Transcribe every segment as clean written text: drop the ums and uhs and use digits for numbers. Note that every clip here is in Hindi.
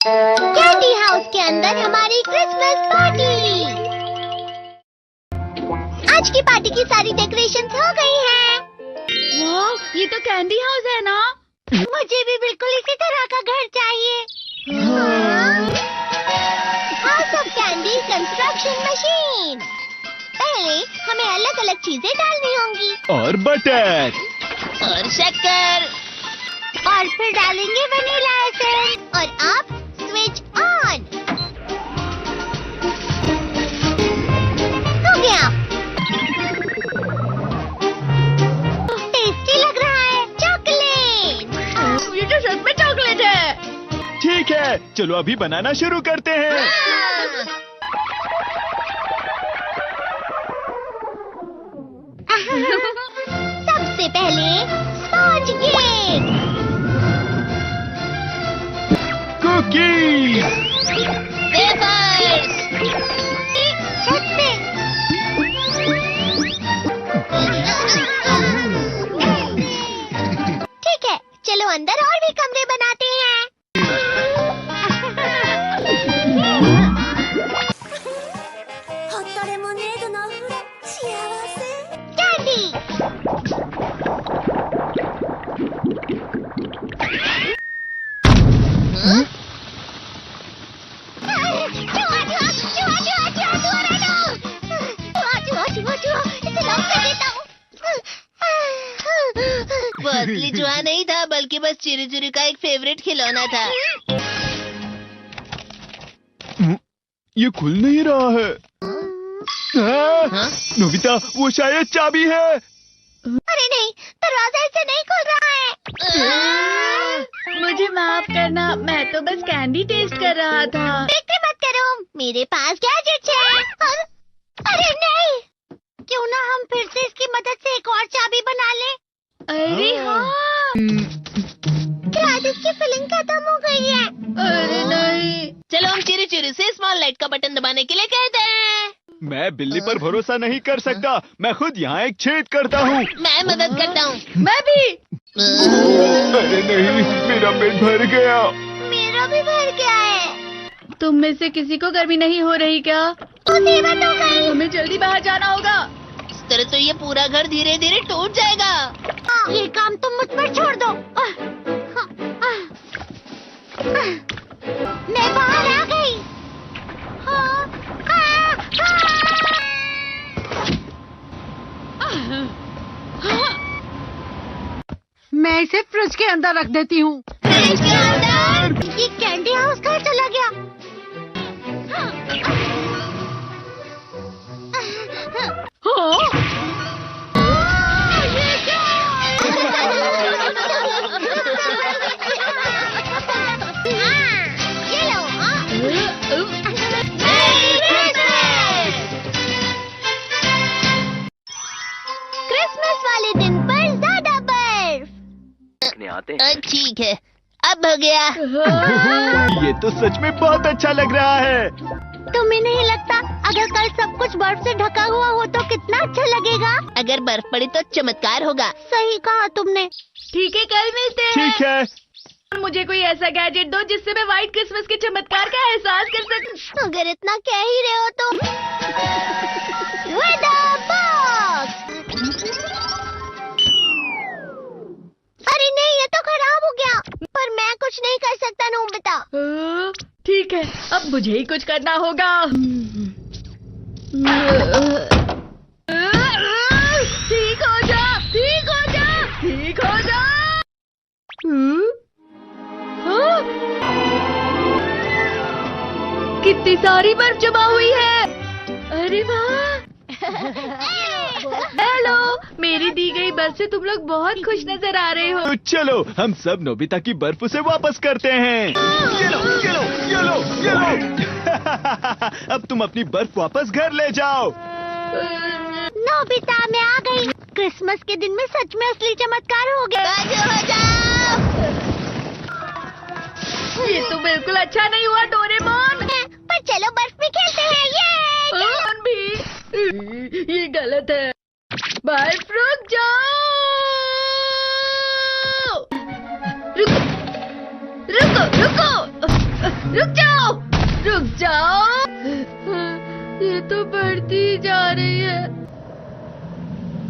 कैंडी हाउस के अंदर हमारी क्रिसमस पार्टी। आज की पार्टी की सारी डेकोरेशन हो गई हैं। वाह, ये तो कैंडी हाउस है ना? मुझे भी बिल्कुल इसी तरह का घर चाहिए। House of candy construction machine. पहले हमें अलग अलग चीजें डालनी होंगी और बटर और शक्कर, और फिर डालेंगे वनीला एसेंस और अब स्विच ऑन। हो गया। टेस्टी लग रहा है। चॉकलेट। ये तो सच में चॉकलेट है। ठीक है, चलो अभी बनाना शुरू करते हैं। सबसे पहले स्पॉन्ज केक, कुकीज, वेफर्स, छत पे। ठीक है, चलो अंदर और भी कमरे बनाते हैं। कैंडी। वो असली चूहा नहीं था, बल्कि बस चिरू चिरू का एक फेवरेट खिलौना था। ये खुल नहीं रहा है। हाँ? नोबिता, वो शायद चाबी है। अरे नहीं, दरवाजा ऐसे नहीं खुल रहा है। मुझे माफ करना, मैं तो बस कैंडी टेस्ट कर रहा था। फिक्र मत करो, मेरे पास गैजेट्स हैं। अरे नहीं, क्यों ना हम फिर से इसकी मदद से एक और चाबी बना लें। अरे हाँ। शायद इसकी फिलिंग खत्म हो गई है। अरे नहीं। चलो हम चिरू चिरू से स्मॉल लाइट का बटन दबाने के लिए कहते हैं। मैं बिल्ली पर भरोसा नहीं कर सकता। मैं खुद यहाँ एक छेद करता हूँ। मैं मदद करता हूँ। मैं भी। अरे नहीं, मेरा पेट भर गया। मेरा भी भर गया है। तुम में से किसी को गर्मी नहीं हो रही क्या? मुसीबत हो गई। हमें जल्दी बाहर जाना होगा। इस तरह तो ये पूरा घर धीरे धीरे टूट जाएगा। ये काम तुम मुझ पर छोड़ दो। मैं बाहर आ गई। मैं इसे फ्रिज के अंदर रख देती हूँ। फ्रिज के अंदर? ये कैंडी हाउस कहाँ चला गया? ये क्या? ये लो। क्रिसमस वाले दिन पर ज्यादा बर्फ। ठीक है, अब हो गया। ये तो सच में बहुत अच्छा लग रहा है। तुम्हें नहीं लगता अगर कल सब कुछ बर्फ से ढका हुआ हो तो कितना अच्छा लगेगा? अगर बर्फ पड़ी तो चमत्कार होगा। सही कहा तुमने। ठीक है, कल मिलते हैं। ठीक है। मुझे कोई ऐसा गैजेट दो जिससे मैं व्हाइट क्रिसमस के चमत्कार का एहसास कर सकूं। अगर इतना कह ही रहे हो तो वेदर बॉक्स। अरे नहीं, ये तो खराब हो गया। पर मैं कुछ नहीं कर सकता नोबिता। ठीक है, अब मुझे ही कुछ करना होगा। ठीक हो जा, ठीक हो जा, ठीक हो जा। हाँ? कितनी सारी बर्फ जमा हुई है। अरे वाह। हेलो, मेरी दी गई बर्फ से तुम लोग बहुत खुश नजर आ रहे हो। तो चलो हम सब नोबिता की बर्फ उसे वापस करते हैं। ये लो, ये लो, ये लो, ये लो। अब तुम अपनी बर्फ वापस घर ले जाओ। नोबिता, मैं आ गई। क्रिसमस के दिन में सच में असली चमत्कार हो गया। बाजू हो जाओ। ये तो बिल्कुल अच्छा नहीं हुआ डोरेमोन। पर चलो बर्फ में खेलते हैं। ये डोरेमोन भी। ये गलत है। बाय, रुक जाओ। रुको रुको रुको। रुक जाओ, रुक जाओ। ये तो बढ़ती ही जा रही है।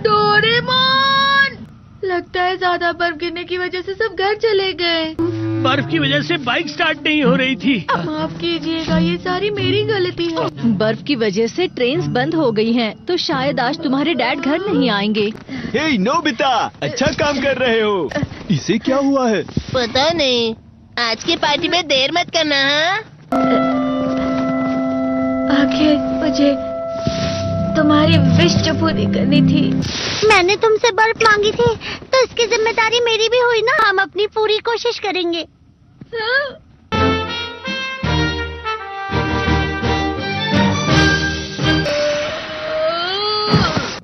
डोरेमोन, लगता है ज्यादा बर्फ गिरने की वजह से सब घर चले गए। बर्फ की वजह से बाइक स्टार्ट नहीं हो रही थी। माफ कीजिएगा, ये सारी मेरी गलती है। बर्फ की वजह से ट्रेन्स बंद हो गई हैं, तो शायद आज तुम्हारे डैड घर नहीं आएंगे। हे नोबिता, अच्छा काम कर रहे हो। इसे क्या हुआ है? पता नहीं, आज की पार्टी में देर मत करना। हाँ, आखिर मुझे तुम्हारी विश जो पूरी करनी थी। मैंने तुमसे बर्फ मांगी थी, तो इसकी जिम्मेदारी मेरी भी हुई ना। हम अपनी पूरी कोशिश करेंगे।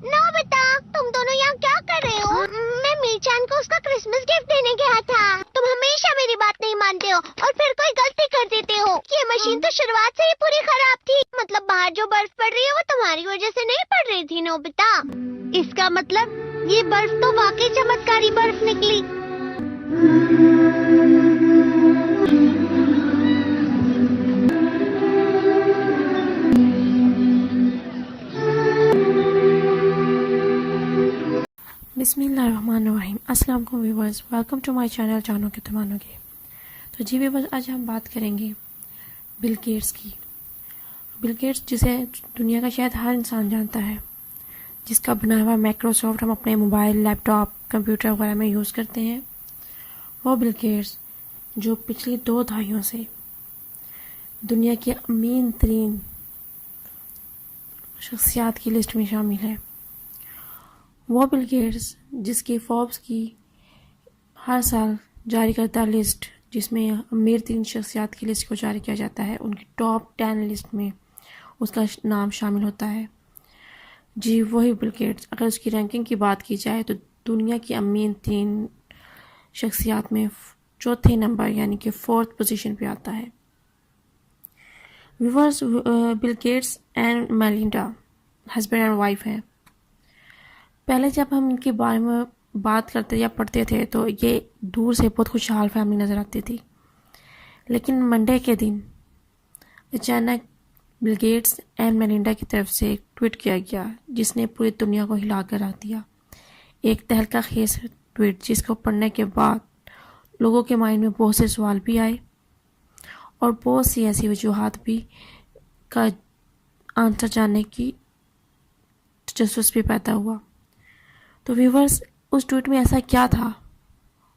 नोबिता, तुम दोनों यहाँ क्या कर रहे हो? मैं मीचान को उसका क्रिसमस गिफ्ट देने गया था। तुम हमेशा मेरी बात नहीं मानते हो और फिर कोई गलती कर देते हो। ये मशीन तो शुरुआत से ही पूरी खराब थी। मतलब बाहर जो बर्फ पड़ रही है वो तुम्हारी वजह से नहीं पड़ रही थी नोबिता। इसका मतलब ये बर्फ तो वाकई चमत्कारी बर्फ निकली। बिस्मिल्लाहिर्रहमानिर्रहीम। अस्सलाम वालेकुम viewers, welcome to my channel जानो के तमानों के। तो जी व्यूवर्स, आज हम बात करेंगे बिल गेट्स की। बिल गेट्स, जिसे दुनिया का शायद हर इंसान जानता है, जिसका बनाया हुआ माइक्रोसॉफ्ट हम अपने मोबाइल, लैपटॉप, कंप्यूटर वगैरह में यूज़ करते हैं। वो बिल गेट्स जो पिछली 2 दहाइयों से दुनिया के अमीन तरीन शख्सियात की लिस्ट में शामिल है। वो बिल गेट्स जिसकी फोर्ब्स की हर साल जारी करता लिस्ट, जिसमें अमीर 3 शख्सियात की लिस्ट को जारी किया जाता है, उनकी टॉप 10 लिस्ट में उसका नाम शामिल होता है। जी वही बिल गेट्स। अगर उसकी रैंकिंग की बात की जाए तो दुनिया की अमीर 3 शख्सियात में चौथे नंबर यानी कि 4th पोजीशन पे आता है। Viewers, Bill Gates and Melinda husband and wife हैं। पहले जब हम इनके बारे में बात करते या पढ़ते थे तो ये दूर से बहुत खुशहाल फैमिली नज़र आती थी, लेकिन मंडे के दिन अचानक बिल गेट्स एंड मेलिंडा की तरफ से एक ट्वीट किया गया जिसने पूरी दुनिया को हिला कर रख दिया। एक तहलका खेज ट्वीट जिसको पढ़ने के बाद लोगों के माइंड में बहुत से सवाल भी आए और बहुत सी ऐसी वजूहात भी का आंसर जानने की तजस्सुस भी पैदा हुआ। तो व्यूवर्स, उस ट्वीट में ऐसा क्या था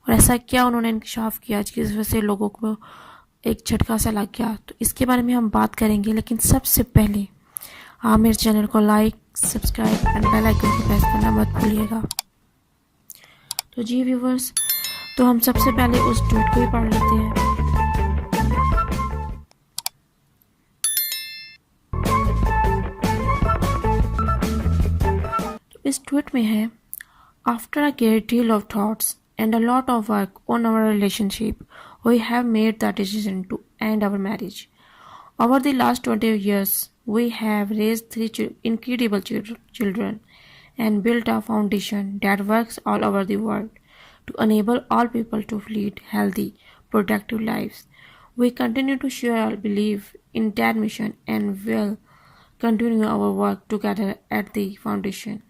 और ऐसा क्या उन्होंने इंकशाफ किया जिसकी वजह से लोगों को एक झटका सा लग गया, तो इसके बारे में हम बात करेंगे। लेकिन सबसे पहले आप मेरे चैनल को like, subscribe and bell icon को प्रेस करना मत भूलिएगा। तो जी व्यूवर्स, तो हम सबसे पहले उस ट्वीट को ही पढ़ लेते हैं। तो इस ट्वीट में है, After a great deal of thoughts and a lot of work on our relationship, we have made the decision to end our marriage. Over the last 20 years, we have raised 3 incredible children and built a foundation that works all over the world to enable all people to lead healthy, productive lives. We continue to share our belief in that mission and will continue our work together at the foundation.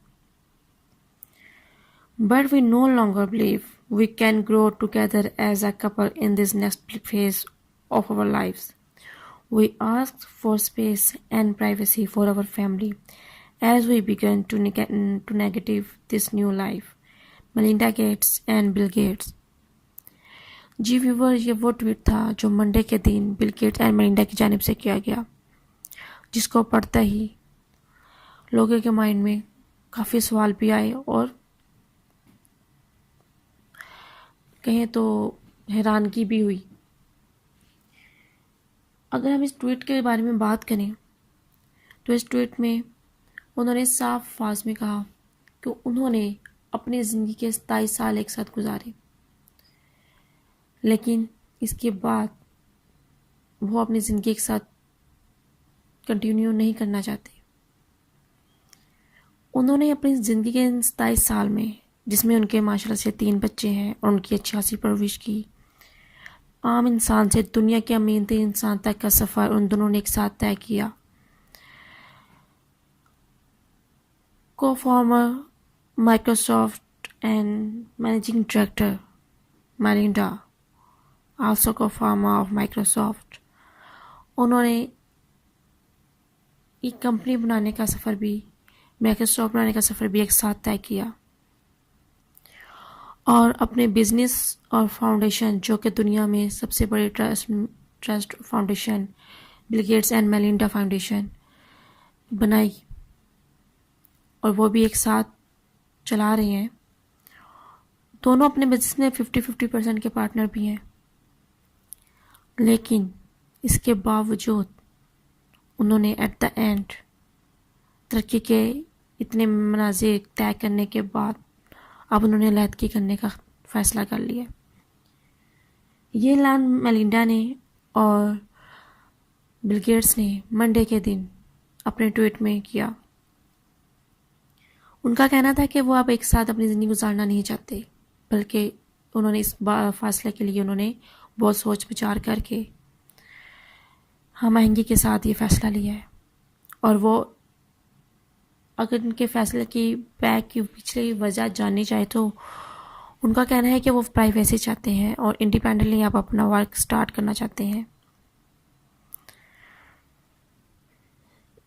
But we no longer believe we can grow together as a couple in this next phase of our lives. We ask for space and privacy for our family as we begin to navigate this new life. Melinda Gates and Bill Gates. जी व्यूवर, ये वो ट्वीट था जो मंडे के दिन बिल गेट्स एंड मेलिंडा की जानिब से किया गया, जिसको पढ़ते ही लोगों के माइंड में काफ़ी सवाल भी आए और कहें तो हैरानगी भी हुई। अगर हम इस ट्वीट के बारे में बात करें तो इस ट्वीट में उन्होंने साफ अल्फाज में कहा कि उन्होंने अपनी ज़िंदगी के 27 साल एक साथ गुजारे, लेकिन इसके बाद वो अपनी ज़िंदगी के साथ कंटिन्यू नहीं करना चाहते। उन्होंने अपनी ज़िंदगी के 27 साल में, जिसमें उनके माशाल्लाह से 3 बच्चे हैं और उनकी अच्छी खासी परवरिश की, आम इंसान से दुनिया के अमीर तरीन इंसान तक का सफ़र उन दोनों ने एक साथ तय किया। Co-founder Microsoft and managing director Melinda, also co-founder of Microsoft, उन्होंने एक कंपनी बनाने का सफ़र भी, माइक्रोसॉफ्ट बनाने का सफ़र भी एक साथ तय किया और अपने बिजनेस और फाउंडेशन, जो कि दुनिया में सबसे बड़ी trust foundation Bill Gates and Melinda foundation बनाई और वो भी एक साथ चला रहे हैं। दोनों अपने बिजनेस में 50-50% के पार्टनर भी हैं, लेकिन इसके बावजूद उन्होंने एट द एंड तरक्की के इतने मनाज़िर तय करने के बाद अब उन्होंने अलहदगी करने का फ़ैसला कर लिया। ये ऐलान मेलिंडा ने और बिल गेट्स ने मंडे के दिन अपने ट्वीट में किया। उनका कहना था कि वो अब एक साथ अपनी ज़िंदगी गुजारना नहीं चाहते, बल्कि उन्होंने इस फ़ैसले के लिए उन्होंने बहुत सोच विचार करके हम महंगी के साथ ये फ़ैसला लिया है। और वो अगर उनके फ़ैसले की बैक की पिछली वजह जाननी चाहे तो उनका कहना है कि वो प्राइवेसी चाहते हैं और इंडिपेंडेंटली आप अपना वर्क स्टार्ट करना चाहते हैं।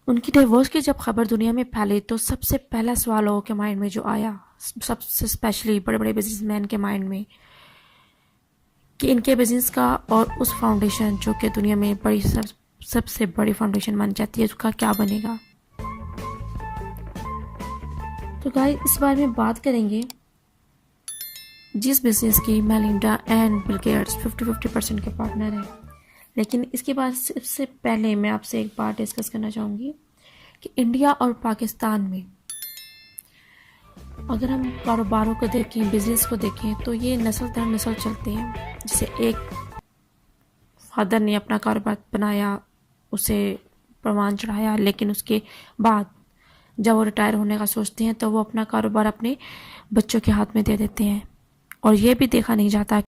उनकी डिवोर्स की जब खबर दुनिया में फैली तो सबसे पहला सवाल लोगों के माइंड में जो आया, सबसे स्पेशली बड़े बड़े बिजनेसमैन के माइंड में, कि इनके बिजनेस का और उस फाउंडेशन जो कि दुनिया में बड़ी सबसे बड़ी फाउंडेशन मानी जाती है, उसका क्या बनेगा। तो गाइस इस बारे में बात करेंगे जिस बिजनेस की मेलिंडा एंड बिल गेट्स 50-50% के पार्टनर हैं। लेकिन इसके बाद सबसे पहले मैं आपसे एक बात डिस्कस करना चाहूँगी कि इंडिया और पाकिस्तान में अगर हम कारोबारों को देखें, बिजनेस को देखें, तो ये नस्ल दर नस्ल चलते हैं। जैसे एक फादर ने अपना कारोबार बनाया, उसे प्रमाण चढ़ाया, लेकिन उसके बाद जब वो रिटायर होने का सोचते हैं तो वो अपना कारोबार अपने बच्चों के हाथ में दे देते हैं और ये भी देखा नहीं जाता